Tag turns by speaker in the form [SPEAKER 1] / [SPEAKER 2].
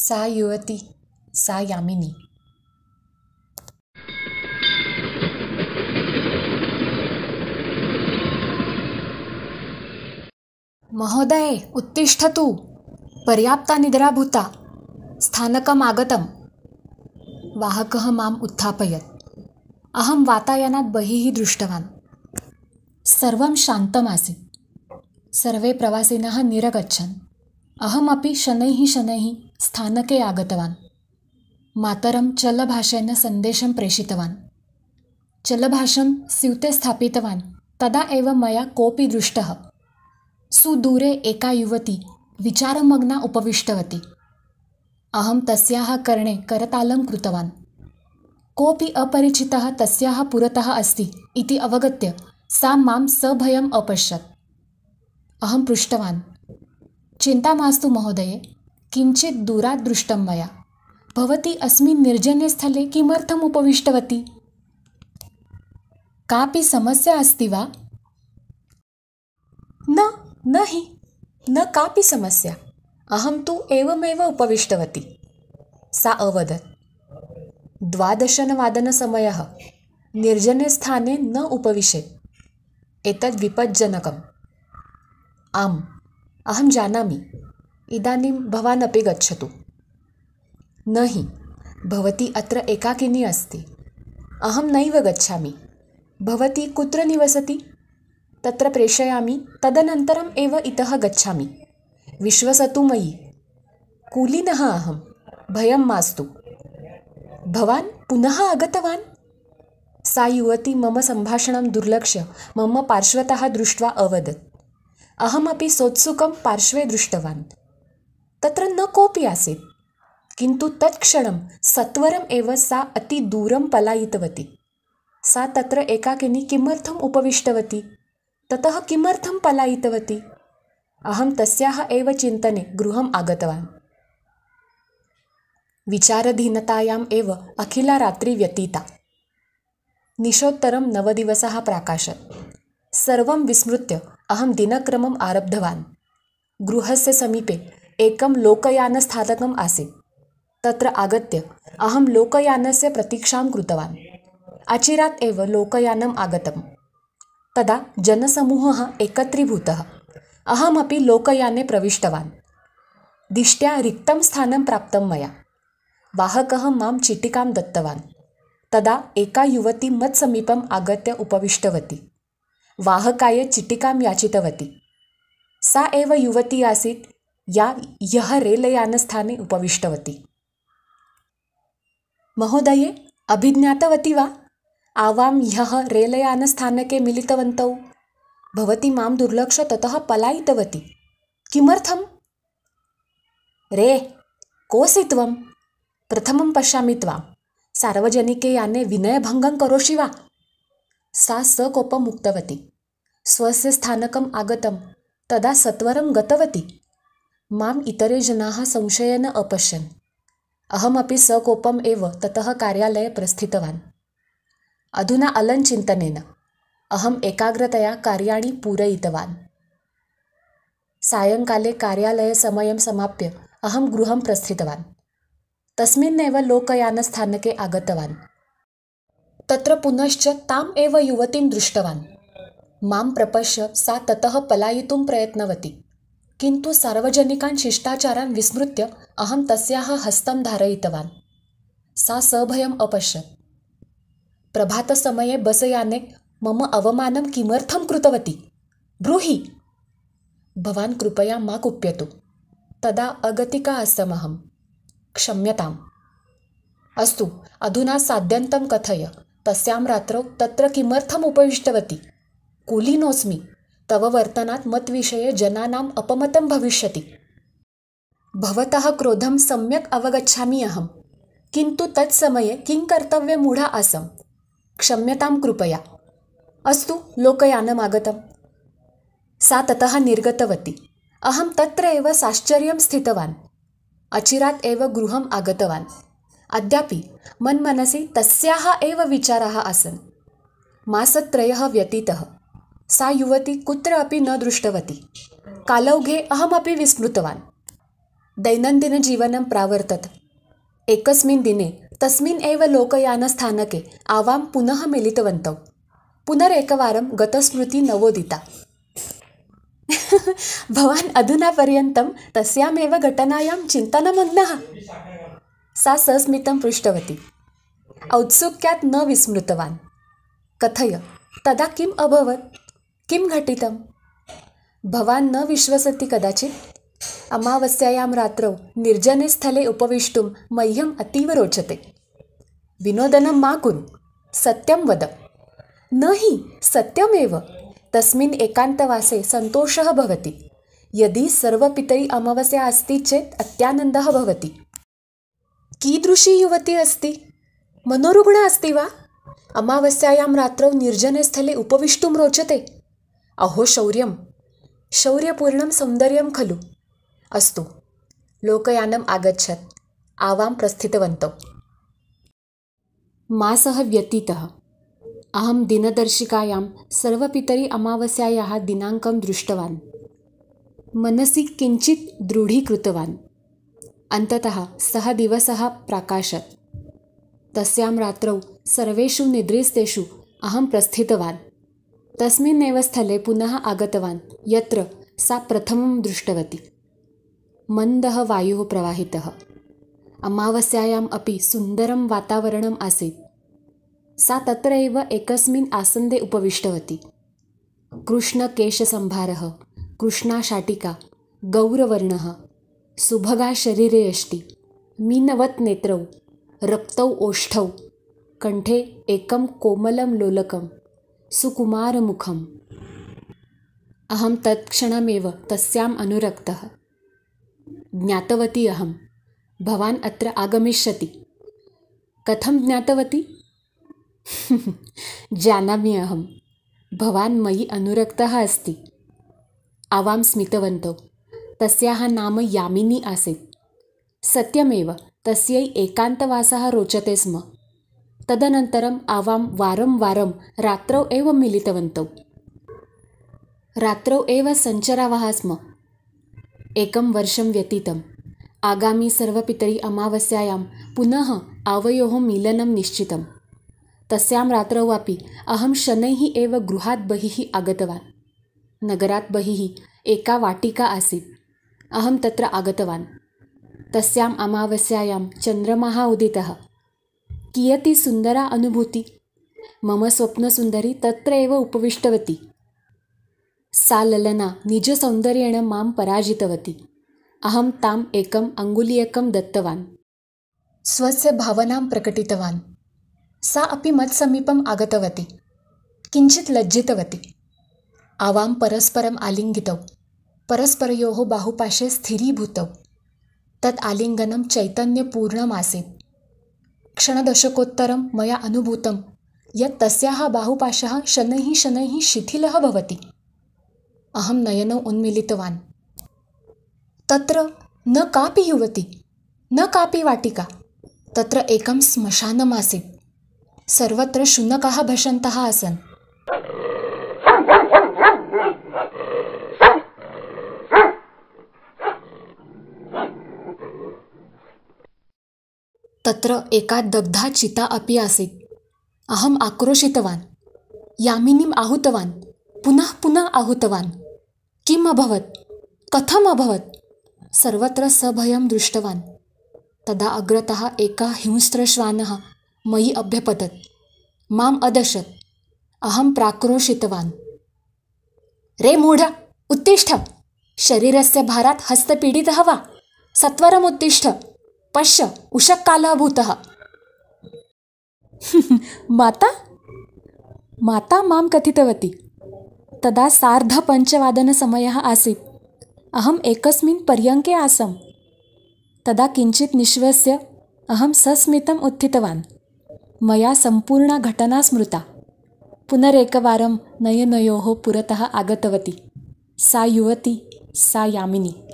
[SPEAKER 1] सा युवती सा यामिनी। महोदये उत्तिष्ठतु, पर्याप्ता निद्रा भूता, स्थानकम् आगतम्। वाहकः माम् उत्थापयत्। अहं वातायनात् बहिः दृष्टवान्। सर्वं शान्तमासीत्। सर्वे प्रवासिनः निरगच्छन्। अहमपि शनैः शनैः स्थानके आगतवान्। मातरं चलभाषेन सन्देशं प्रेषितवान्। चलभाषं स्यूते स्थापितवान्। तदा एव मया कोऽपि दृष्टः। सुदूरे एका युवती विचारमग्ना उपविष्टवती। अहं तस्याः कर्णे करतालं कृतवान्। कोऽपि अपरिचितः तस्याः पुरतः अस्ति इति अवगत्य सा मां सभयम् अपश्यत्। अहं पृष्टवान्, चिन्ता मास्तु महोदये, किञ्चित् दूरात् दृष्टं मया। भवती अस्मिन् निर्जने स्थले किमर्थम् उपविष्टवती? कापि समस्या अस्ति वा? न कापि समस्या। अहं तु एवमेव उपविष्टवती। सा अवदत्। 12:00 निर्जने स्थाने न उपविशेत्। एतद् विपज्जनकम्। आम्, अहं जानामि। इदानीं भवान् अपि गच्छतु। न हि, भवती अत्र एकाकिनी अस्ति। अहं नैव गच्छामि। भवती कुत्र निवसति? तत्र प्रेषयामि, तदनन्तरम् एव इतः गच्छामि। विश्वसतु मयि। कुलीनः अहं, भयं मास्तु। भवान् पुनः आगतवान्? सा युवती मम सम्भाषणं दुर्लक्ष्य मम पार्श्वतः दृष्ट्वा अवदत्। अहमपि सोत्सुकं पार्श्वे दृष्टवान्। तत्र न कोऽपि आसीत्, किन्तु तत्क्षणं सत्वरम् एव सा अतिदूरं पलायितवती। सा तत्र एकाकिनी किमर्थम् उपविष्टवती? ततः किमर्थं पलायितवती? अहं तस्याः एव चिन्तने गृहम् आगतवान्। विचारधीनतायाम् एव अखिला रात्रि व्यतीता। निशोत्तरं 9 दिवसाः प्राकाशत्। सर्वं विस्मृत्य अहं दिनक्रमम् आरब्धवान्। गृहस्य समीपे एकं लोकयानस्थानकम् आसीत्। तत्र आगत्य अहं लोकयानस्य प्रतीक्षां कृतवान्। अचिरात् एव लोकयानम् आगतम्। तदा जनसमूहः एकत्रीभूतः। अहमपि लोकयाने प्रविष्टवान्। दिष्ट्या रिक्तं स्थानं प्राप्तं मया। वाहकः मां चिट्टिकां दत्तवान्। तदा एका युवती मत्समीपम् आगत्य उपविष्टवती। वाहकाय चिट्टिकां याचितवती। सा एव युवती आसीत् या ह्यः रेलयानस्थाने उपविष्टवती। महोदये, अभिज्ञातवती वा? आवां ह्यः रेलयानस्थानके मिलितवन्तौ। भवती मां दुर्लक्ष्य ततः पलायितवती। किमर्थम्? रे, कोऽसि त्वं? प्रथमं पश्यामि त्वां। सार्वजनिके याने विनयभङ्गं करोषि वा? सा सकोपम् उक्तवती। स्वस्य स्थानकम् आगतं तदा सत्वरं गतवती। माम् इतरे जनाः संशयेन अपश्यन्। अहमपि सकोपम् एव ततः कार्यालये प्रस्थितवान्। अधुना अलञ्चिन्तनेन अहम् एकाग्रतया कार्याणि पूरयितवान्। सायङ्काले कार्यालयसमयं समाप्य अहं गृहं प्रस्थितवान्। तस्मिन्नेव लोकयानस्थानके आगतवान्। तत्र पुनश्च ताम् एव युवतीं दृष्टवान्। मां प्रपश्य सा ततः पलायितुं प्रयत्नवती, किन्तु सार्वजनिकान् शिष्टाचारान् विस्मृत्य अहं तस्याः हस्तं धारयितवान्। सा सभयम् अपश्यत्। प्रभातसमये बसयाने मम अवमानं किमर्थं कृतवती? ब्रूहि। भवान् कृपया मा कुप्यतु। तदा अगतिका आसमहं। क्षम्यताम्। अस्तु, अधुना साद्यन्तं कथय। तस्यां रात्रौ तत्र किमर्थम् उपविष्टवती? कुलीनोऽस्मि। तव वर्तनात् मत्विषये जनानाम् अपमतं भविष्यति। भवतः क्रोधं सम्यक् अवगच्छामि अहं, किन्तु तत्समये किं कर्तव्यमूढा आसम्। क्षम्यतां कृपया। अस्तु, लोकयानम् आगतम्। सा ततः निर्गतवती। अहं तत्र एव साश्चर्यं स्थितवान्। अचिरात् एव गृहम् आगतवान्। अद्यापि मन्मनसि तस्याः एव विचाराः आसन्। मासत्रयः व्यतीतः। सा युवती कुत्र अपि न दृष्टवती। कालौघे अहमपि विस्मृतवान्। दैनन्दिनजीवनं प्रावर्तत। एकस्मिन् दिने तस्मिन् एव लोकयानस्थानके आवां पुनः मिलितवन्तौ। पुनरेकवारं गतस्मृति नवोदिता। भवान् अधुना पर्यन्तं तस्यामेव घटनायां चिन्तनमग्नः? सा सस्मितं पृष्टवती। औत्सुक्यात् न विस्मृतवान्। कथय, तदा किम् अभवत्? किं घटितं? भवान् न विश्वसति कदाचित्। अमावास्यायां रात्रौ निर्जने स्थले उपविष्टुं मह्यम् अतीव रोचते। विनोदनं मा कुरु, सत्यं वद। न हि सत्यमेव। तस्मिन् एकान्तवासे सन्तोषः भवति। यदि सर्वपितरी अमावास्या अस्ति चेत् अत्यानन्दः भवति। कीदृशी युवती अस्ति? मनोरुग्णा अस्ति वा? अमावास्यायां रात्रौ निर्जने स्थले उपविष्टुं रोचते। अहो शौर्यं, शौर्यपूर्णं सौन्दर्यं खलु। अस्तु, लोकयानम् आगच्छत्। आवां प्रस्थितवन्तौ। मासः व्यतीतः। अहं दिनदर्शिकायां सर्वपितरी अमावास्यायाः दिनाङ्कं दृष्टवान्। मनसि किञ्चित् दृढीकृतवान्। अन्ततः सः दिवसः प्राकाशत्। तस्यां रात्रौ सर्वेषु निद्रिस्तेषु अहं प्रस्थितवान्। तस्मिन्नेव स्थले पुनः आगतवान् यत्र सा प्रथमं दृष्टवती। मन्दः वायुः प्रवाहितः। अमावास्यायाम् अपि सुन्दरं वातावरणम् आसीत्। सा तत्र एव एकस्मिन् आसन्दे उपविष्टवती। कृष्णकेशसम्भारः, कृष्णाशाटिका, गौरवर्णः, सुभगा शरीरे यष्टि, मीनवत् नेत्रौ, रक्तौ ओष्ठौ, कण्ठे एकं कोमलं लोलकं, सुकुमारमुखम्। अहं तत्क्षणमेव तस्याम् अनुरक्तः। ज्ञातवती अहं, भवान् अत्र आगमिष्यति। कथं ज्ञातवती? जानामि अहं, भवान् मयि अनुरक्तः अस्ति। आवां स्मितवन्तौ। तस्याः नाम यामिनी आसीत्। सत्यमेव तस्यै एकान्तवासः रोचते स्म। तदनन्तरम् आवां वारं वारं रात्रौ एव मिलितवन्तौ। रात्रौ एव सञ्चरावः स्म। एकं वर्षं व्यतीतम्। आगामी सर्वपितरी अमावास्यायां पुनः आवयोः मिलनं निश्चितम्। तस्यां रात्रौ अपि अहं शनैः एव गृहात् बहिः आगतवान्। नगरात् बहिः एका वाटिका आसीत्। अहं तत्र आगतवान्। तस्याम् अमावास्यायां चन्द्रमाः उदितः। कियती सुन्दरा अनुभूतिः। मम स्वप्नसुन्दरी तत्र एव उपविष्टवती। सा ललना निजसौन्दर्येण मां पराजितवती। अहं ताम् एकम् अङ्गुलीयकं दत्तवान्। स्वस्य भावनां प्रकटितवान्। सा अपि मत्समीपम् आगतवती। किञ्चित् लज्जितवती। आवां परस्परम् आलिङ्गितौ। परस्परयोः बाहुपाशे स्थिरीभूतौ। तत् आलिङ्गनं चैतन्यपूर्णम् आसीत्। क्षणदशकोत्तरं मया अनुभूतं यत् तस्याः बाहुपाशः शनैः शनैः शिथिलः भवति। अहं नयनौ उन्मीलितवान्। तत्र न कापि युवती, न कापि वाटिका। तत्र एकं श्मशानम् आसीत्। सर्वत्र शुनकाः भषन्तः आसन्। तत्र एका दग्धा चिता अपि आसीत्। अहम् आक्रोशितवान्। यामिनीम् आहूतवान्। पुनः पुनः आहूतवान्। किम् अभवत्? कथम् अभवत्? सर्वत्र सभयं दृष्टवान्। तदा अग्रतः एकः हिंस्रश्वानः मयि अभ्यपतत्। माम् अदशत्। अहं प्राक्रोशितवान्। रे मूढ, उत्तिष्ठ! शरीरस्य भारात् हस्तपीडितः वा? सत्वरम् उत्तिष्ठ! पश्य, उषःकालः भूतः। माता? माता मां कथितवती। तदा 5:30 आसीत्। अहम् एकस्मिन् पर्यङ्के आसम्। तदा किञ्चित् निश्वस्य अहं सस्मितम् उत्थितवान्। मया सम्पूर्णा घटना स्मृता। पुनरेकवारं नयनयोः पुरतः आगतवती सा युवती, सा यामिनी।